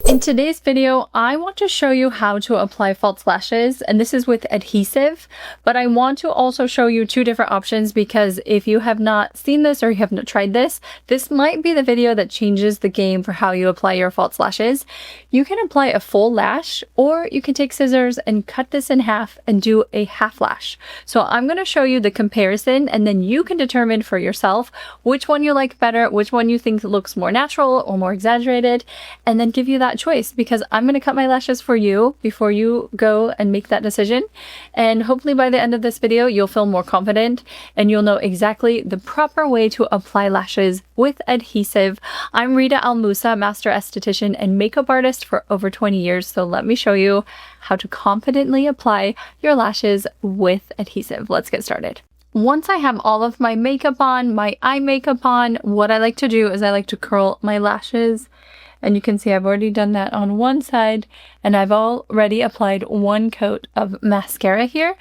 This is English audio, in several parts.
In today's video, I want to show you how to apply false lashes, and this is with adhesive, but I want to also show you two different options because if you have not seen this or you have not tried this, this might be the video that changes the game for how you apply your false lashes. You can apply a full lash, or you can take scissors and cut this in half and do a half lash. So I'm going to show you the comparison, and then you can determine for yourself which one you like better, which one you think looks more natural or more exaggerated, and then give you that choice, because I'm going to cut my lashes for you before you go and make that decision. And hopefully by the end of this video, you'll feel more confident and you'll know exactly the proper way to apply lashes with adhesive. I'm Rita Almusa, master esthetician and makeup artist for over 20 years. So let me show you how to confidently apply your lashes with adhesive. Let's get started. Once I have all of my makeup on, my eye makeup on, what I like to do is I like to curl my lashes. And you can see I've already done that on one side, and I've already applied one coat of mascara here.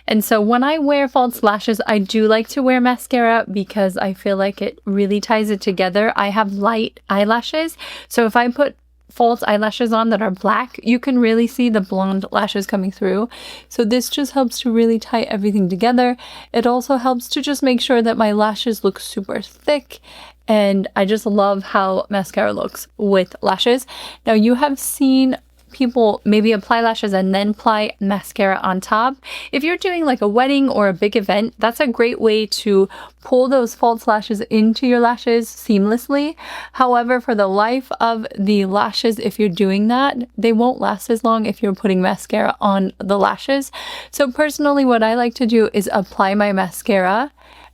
And so when I wear false lashes, I do like to wear mascara because I feel like it really ties it together. I have light eyelashes, so if I put false eyelashes on that are black, you can really see the blonde lashes coming through. So this just helps to really tie everything together. It also helps to just make sure that my lashes look super thick, and I just love how mascara looks with lashes. Now, you have seen people maybe apply lashes and then apply mascara on top. If you're doing like a wedding or a big event, that's a great way to pull those false lashes into your lashes seamlessly. However, for the life of the lashes, if you're doing that, they won't last as long if you're putting mascara on the lashes. So personally, what I like to do is apply my mascara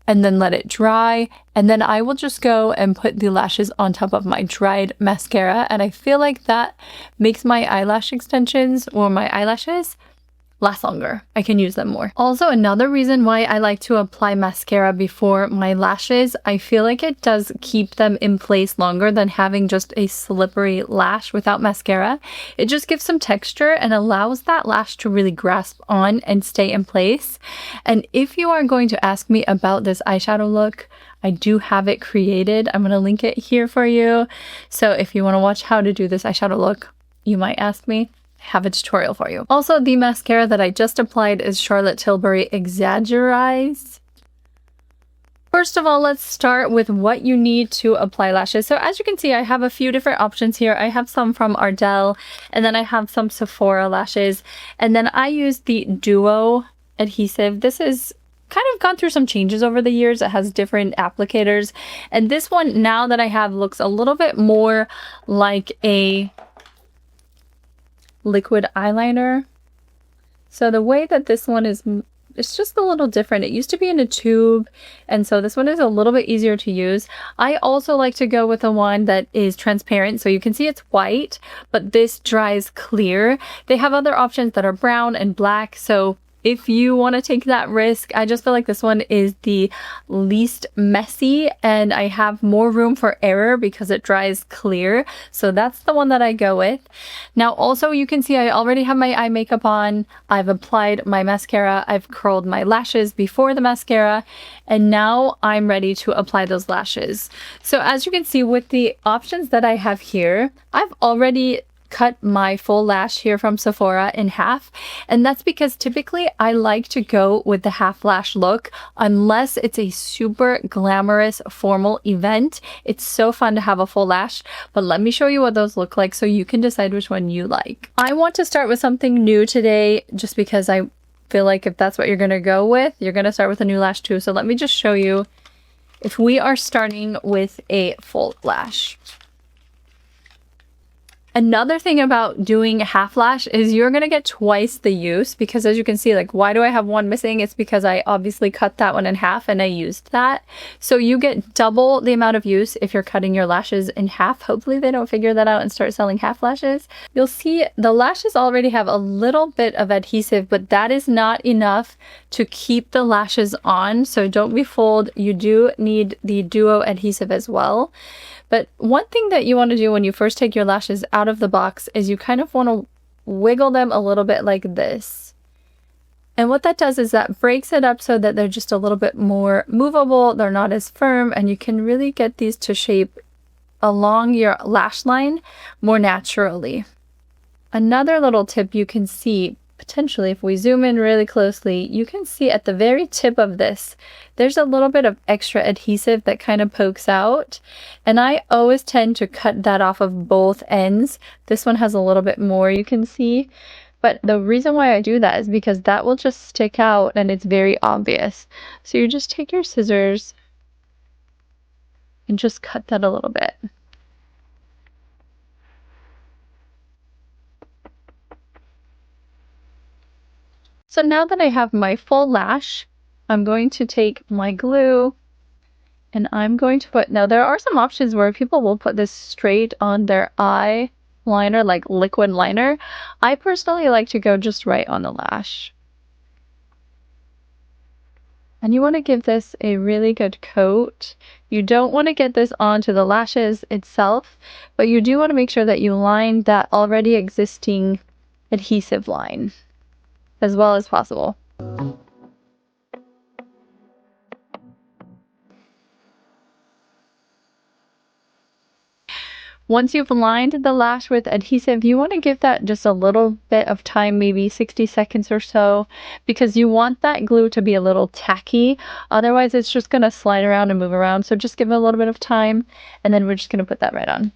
and then let it dry, and then I will just go and put the lashes on top of my dried mascara, and I feel like that makes my eyelash extensions or my eyelashes last longer. I can use them more. Also, another reason why I like to apply mascara before my lashes, I feel like it does keep them in place longer than having just a slippery lash without mascara. It just gives some texture and allows that lash to really grasp on and stay in place. And if you are going to ask me about this eyeshadow look, I do have it created. I'm going to link it here for you. So if you want to watch how to do this eyeshadow look, you might ask me. Have a tutorial for you. Also, the mascara that I just applied is Charlotte Tilbury Exaggerize. First of all, let's start with what you need to apply lashes. So as you can see, I have a few different options here. I have some from Ardell, and then I have some Sephora lashes, and then I use the Duo adhesive. This is kind of gone through some changes over the years. It has different applicators, and this one now that I have looks a little bit more like a liquid eyeliner. So the way that this one is, it's just a little different. It used to be in a tube, and so this one is a little bit easier to use. I also like to go with the one that is transparent, so you can see it's white, but this dries clear. They have other options that are brown and black, so if you want to take that risk, I just feel like this one is the least messy, and I have more room for error because it dries clear. So that's the one that I go with. Now, also, you can see I already have my eye makeup on. I've applied my mascara. I've curled my lashes before the mascara, and now I'm ready to apply those lashes. So as you can see with the options that I have here, I've already cut my full lash here from Sephora in half, and that's because typically I like to go with the half lash look unless it's a super glamorous formal event. It's so fun to have a full lash, but let me show you what those look like so you can decide which one you like. I want to start with something new today just because I feel like if that's what you're going to go with, you're going to start with a new lash too. So let me just show you if we are starting with a full lash. Another thing about doing half lash is you're going to get twice the use, because as you can see, like, why do I have one missing? It's because I obviously cut that one in half and I used that. So you get double the amount of use if you're cutting your lashes in half. Hopefully they don't figure that out and start selling half lashes. You'll see the lashes already have a little bit of adhesive, but that is not enough to keep the lashes on. So don't be fooled. You do need the Duo adhesive as well. But one thing that you want to do when you first take your lashes out of the box is you kind of want to wiggle them a little bit like this. And what that does is that breaks it up so that they're just a little bit more movable, they're not as firm, and you can really get these to shape along your lash line more naturally. Another little tip you can see, potentially if we zoom in really closely, you can see at the very tip of this, there's a little bit of extra adhesive that kind of pokes out. And I always tend to cut that off of both ends. This one has a little bit more, you can see. But the reason why I do that is because that will just stick out and it's very obvious. So you just take your scissors and just cut that a little bit. So now that I have my full lash, I'm going to take my glue and I'm going to put, now there are some options where people will put this straight on their eye liner, like liquid liner. I personally like to go just right on the lash. And you want to give this a really good coat. You don't want to get this onto the lashes itself, but you do want to make sure that you line that already existing adhesive line as well as possible. Once you've lined the lash with adhesive, you want to give that just a little bit of time, maybe 60 seconds or so, because you want that glue to be a little tacky. Otherwise, it's just going to slide around and move around. So just give it a little bit of time, and then we're just going to put that right on.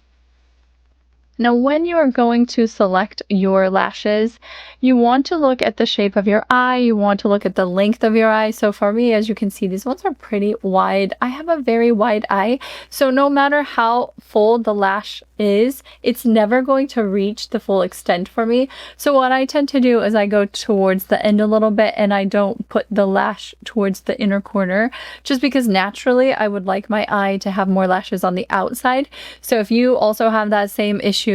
Now, when you are going to select your lashes, you want to look at the shape of your eye, you want to look at the length of your eye. So for me, as you can see, these ones are pretty wide. I have a very wide eye, so no matter how full the lash is, it's never going to reach the full extent for me. So what I tend to do is I go towards the end a little bit and I don't put the lash towards the inner corner, just because naturally I would like my eye to have more lashes on the outside. So if you also have that same issue,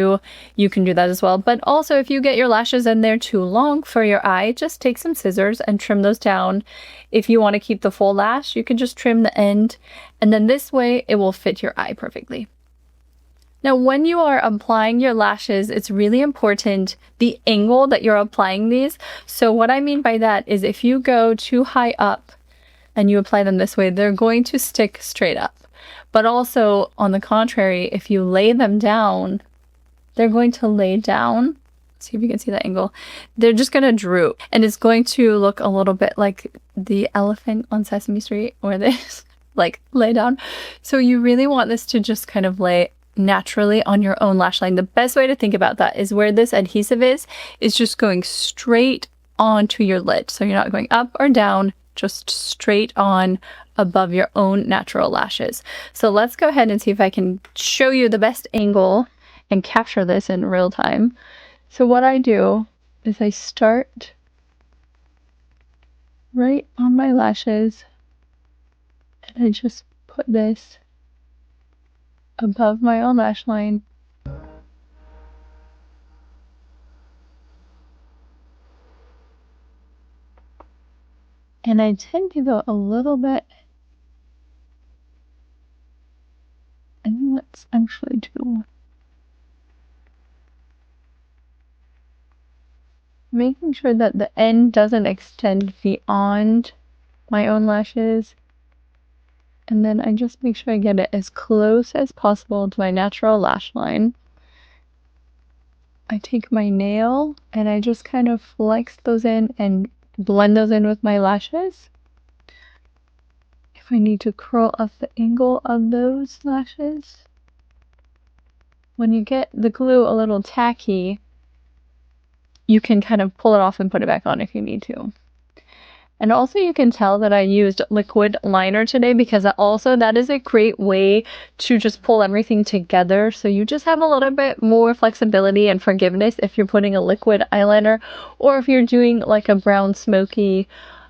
you can do that as well. But also if you get your lashes in there too long for your eye, just take some scissors and trim those down. If you want to keep the full lash, you can just trim the end, and then this way it will fit your eye perfectly. Now, when you are applying your lashes, it's really important the angle that you're applying these. So what I mean by that is if you go too high up and you apply them this way, they're going to stick straight up. But also, on the contrary, if you lay them down, they're going to lay down. See if you can see that angle. They're just going to droop, and it's going to look a little bit like the elephant on Sesame Street, or this, like lay down. So you really want this to just kind of lay naturally on your own lash line. The best way to think about that is where this adhesive is just going straight onto your lid. So you're not going up or down, just straight on above your own natural lashes. So let's go ahead and see if I can show you the best angle and capture this in real time. So what I do is I start right on my lashes and I just put this above my own lash line. And I tend to go a little bit. And let's actually do, making sure that the end doesn't extend beyond my own lashes. And then I just make sure I get it as close as possible to my natural lash line. I take my nail and I just kind of flex those in and blend those in with my lashes. If I need to curl up the angle of those lashes. When you get the glue a little tacky, you can kind of pull it off and put it back on if you need to. And also you can tell that I used liquid liner today because that is a great way to just pull everything together. So you just have a little bit more flexibility and forgiveness if you're putting a liquid eyeliner, or if you're doing like a brown smoky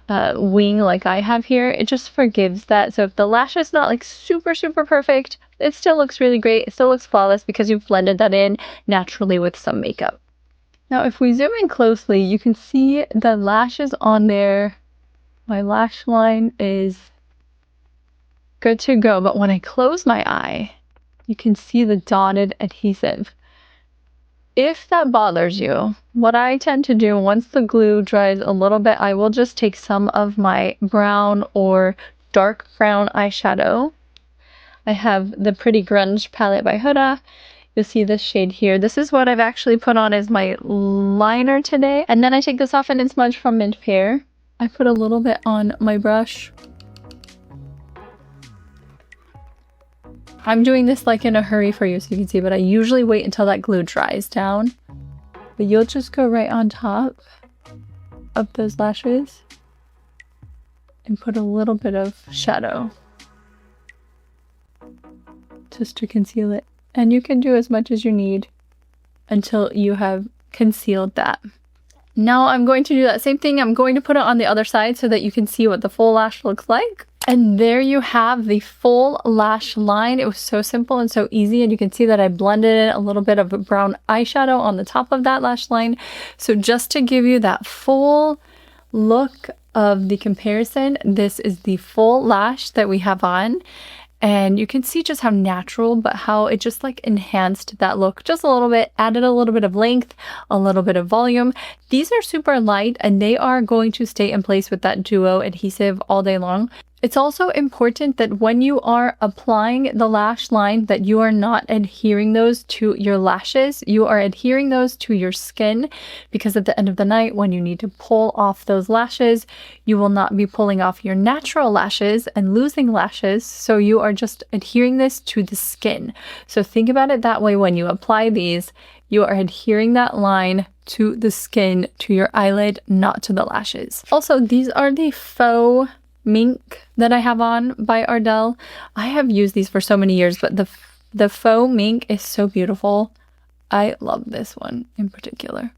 wing like I have here, it just forgives that. So if the lash is not like super perfect, it still looks really great. It still looks flawless because you've blended that in naturally with some makeup. Now if we zoom in closely, you can see the lashes on there. My lash line is good to go, but when I close my eye, you can see the dotted adhesive. If that bothers you, what I tend to do once the glue dries a little bit, I will just take some of my brown or dark brown eyeshadow. I have the Pretty Grunge palette by Huda. You'll see this shade here. This is what I've actually put on as my liner today. And then I take this off and smudge from Mint Pear. I put a little bit on my brush. I'm doing this like in a hurry for you so you can see, but I usually wait until that glue dries down. But you'll just go right on top of those lashes and put a little bit of shadow just to conceal it. And you can do as much as you need until you have concealed that. Now I'm going to do that same thing. I'm going to put it on the other side so that you can see what the full lash looks like. And there you have the full lash line. It was so simple and so easy, and you can see that I blended in a little bit of brown eyeshadow on the top of that lash line. So just to give you that full look of the comparison, this is the full lash that we have on. And you can see just how natural, but how it just like enhanced that look just a little bit, added a little bit of length, a little bit of volume. These are super light and they are going to stay in place with that duo adhesive all day long. It's also important that when you are applying the lash line that you are not adhering those to your lashes, you are adhering those to your skin, because at the end of the night when you need to pull off those lashes, you will not be pulling off your natural lashes and losing lashes, so you are just adhering this to the skin. So think about it that way when you apply these, you are adhering that line to the skin, to your eyelid, not to the lashes. Also, these are the Faux Mink that I have on by Ardell. I have used these for so many years, but the Faux Mink is so beautiful. I love this one in particular.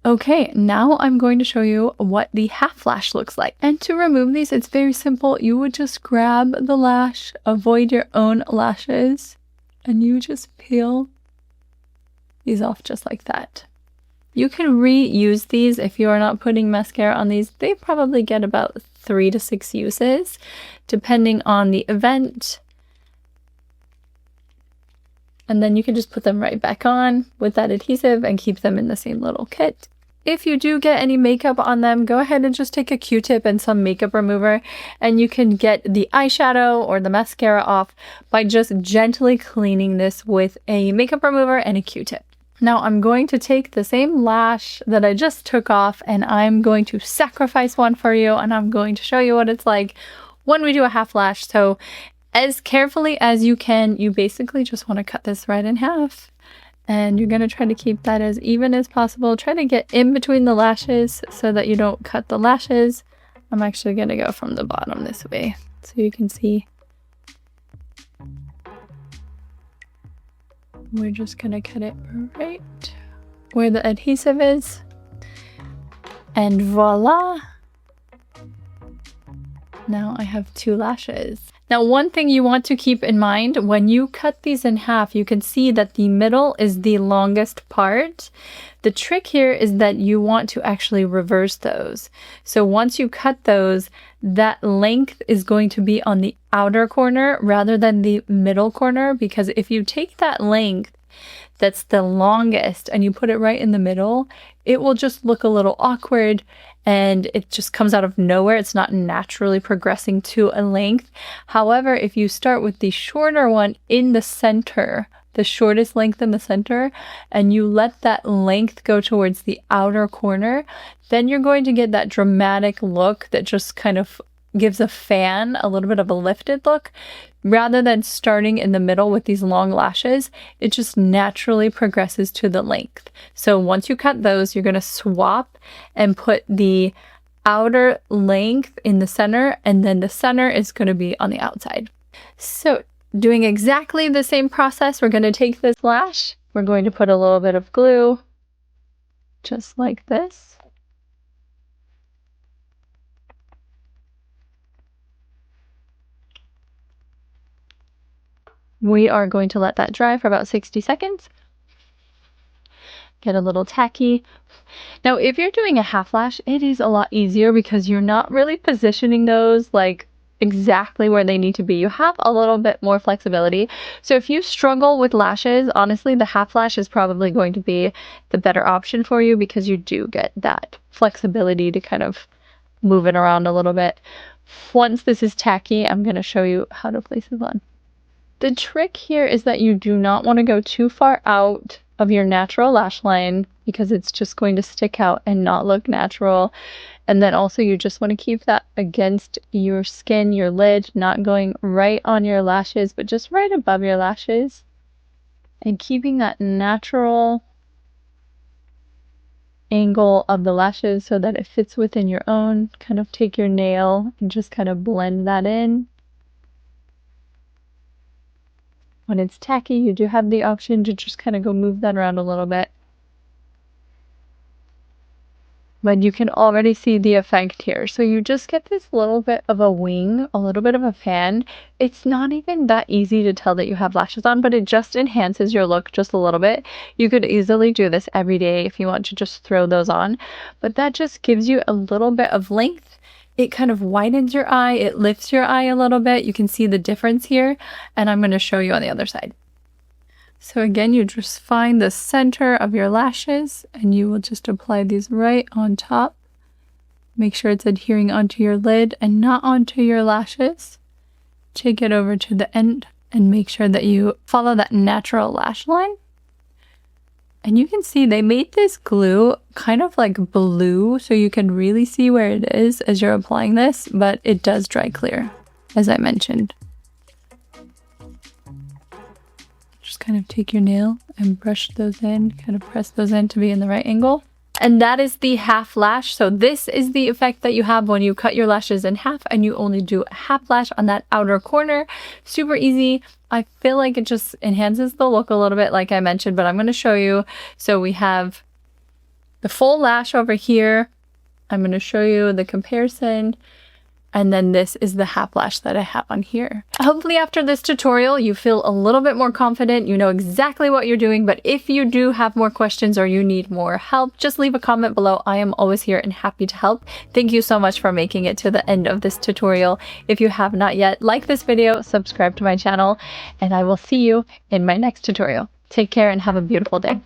Okay, now I'm going to show you what the half lash looks like. And to remove these, it's very simple. You would just grab the lash, avoid your own lashes, and you just peel these off just like that. You can reuse these if you are not putting mascara on these. They probably get about 3 to 6 uses, depending on the event. And then you can just put them right back on with that adhesive and keep them in the same little kit. If you do get any makeup on them, go ahead and just take a Q-tip and some makeup remover, and you can get the eyeshadow or the mascara off by just gently cleaning this with a makeup remover and a Q-tip. Now I'm going to take the same lash that I just took off and I'm going to sacrifice one for you, and I'm going to show you what it's like when we do a half lash. So as carefully as you can, you basically just want to cut this right in half. And you're going to try to keep that as even as possible. Try to get in between the lashes so that you don't cut the lashes. I'm actually going to go from the bottom this way so you can see. We're just going to cut it right where the adhesive is. And voila! Now I have 2 lashes. Now, one thing you want to keep in mind when you cut these in half, you can see that the middle is the longest part. The trick here is that you want to actually reverse those. So once you cut those, that length is going to be on the outer corner rather than the middle corner, because if you take that length that's the longest and you put it right in the middle, it will just look a little awkward and it just comes out of nowhere. It's not naturally progressing to a length. However, if you start with the shorter one in the center, the shortest length in the center, and you let that length go towards the outer corner, then you're going to get that dramatic look that just kind of gives a fan a little bit of a lifted look. Rather than starting in the middle with these long lashes, it just naturally progresses to the length. So once you cut those, you're going to swap and put the outer length in the center, and then the center is going to be on the outside. So doing exactly the same process, we're going to take this lash, we're going to put a little bit of glue, just like this. We are going to let that dry for about 60 seconds. Get a little tacky. Now, if you're doing a half lash, it is a lot easier because you're not really positioning those like exactly where they need to be. You have a little bit more flexibility. So if you struggle with lashes, honestly, the half lash is probably going to be the better option for you because you do get that flexibility to kind of move it around a little bit. Once this is tacky, I'm going to show you how to place this on. The trick here is that you do not want to go too far out of your natural lash line because it's just going to stick out and not look natural. And then also you just want to keep that against your skin, your lid, not going right on your lashes, but just right above your lashes. And keeping that natural angle of the lashes so that it fits within your own. Kind of take your nail and just kind of blend that in. When it's tacky, you do have the option to just kind of go move that around a little bit. But you can already see the effect here. So you just get this little bit of a wing, a little bit of a fan. It's not even that easy to tell that you have lashes on, but it just enhances your look just a little bit. You could easily do this every day if you want to just throw those on, but that just gives you a little bit of length. It kind of widens your eye, it lifts your eye a little bit. You can see the difference here, and I'm going to show you on the other side. So again, you just find the center of your lashes and you will just apply these right on top. Make sure it's adhering onto your lid and not onto your lashes. Take it over to the end and make sure that you follow that natural lash line. And you can see they made this glue kind of like blue so you can really see where it is as you're applying this, but it does dry clear, as I mentioned. Just kind of take your nail and brush those in, kind of press those in to be in the right angle. And that is the half lash. So this is the effect that you have when you cut your lashes in half and you only do a half lash on that outer corner. Super easy. I feel like it just enhances the look a little bit like I mentioned, but I'm going to show you. So we have the full lash over here. I'm going to show you the comparison. And then this is the half lash that I have on here. Hopefully after this tutorial, you feel a little bit more confident. You know exactly what you're doing. But if you do have more questions or you need more help, just leave a comment below. I am always here and happy to help. Thank you so much for making it to the end of this tutorial. If you have not yet, like this video, subscribe to my channel, and I will see you in my next tutorial. Take care and have a beautiful day.